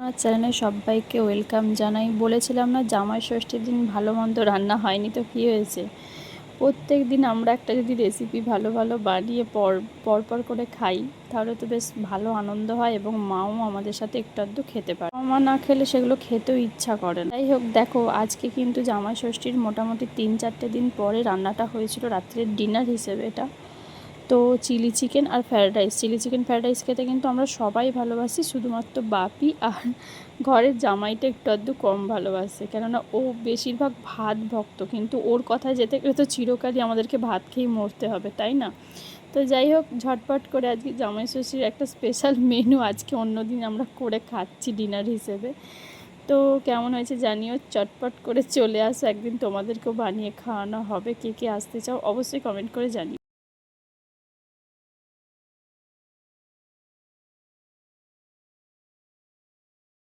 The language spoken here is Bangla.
আমার চ্যানেলে সবাইকে ওয়েলকাম জানাই। বলেছিলাম না জামাই ষষ্ঠীর দিন ভালো মন্দ রান্না হয়নি, তো কী হয়েছে, প্রত্যেক দিন আমরা একটা যদি রেসিপি ভালো ভালো বানিয়ে পর করে খাই তাহলে তো বেশ ভালো আনন্দ হয় এবং মাও আমাদের সাথে একটু আধটু খেতে পারে। মা না খেলে সেগুলো খেতেও ইচ্ছা করে না। যাই হোক, দেখো আজকে কিন্তু জামাই ষষ্ঠীর মোটামুটি 3-4 দিন পরে রান্নাটা হয়েছিল, রাত্রের ডিনার হিসেবে এটা। তো চিলি চিকেন আর fried rice, chilli chicken fried rice খেতে কিন্তু আমরা সবাই ভালোবাসি, শুধুমাত্র বাপি আর ঘরের জামাইটা একটু আধটু কম ভালোবাসে, কেননা ও বেশিরভাগ ভাত ভক্ত, কিন্তু ওর কথা যেতে গেলে তো চিরকালই আমাদেরকে ভাত খেয়েই মরতে হবে, তাই না? তো যাই হোক, ঝটপট করে আজকে জামাই ষষ্ঠীর একটা স্পেশাল মেনু আজকে অন্যদিন আমরা করে খাচ্ছি ডিনার হিসেবে। তো কেমন হয়েছে জানিও, চটপট করে চলে আসো, একদিন তোমাদেরকেও বানিয়ে খাওয়ানো হবে। কে কে আসতে চাও অবশ্যই কমেন্ট করে জানিও।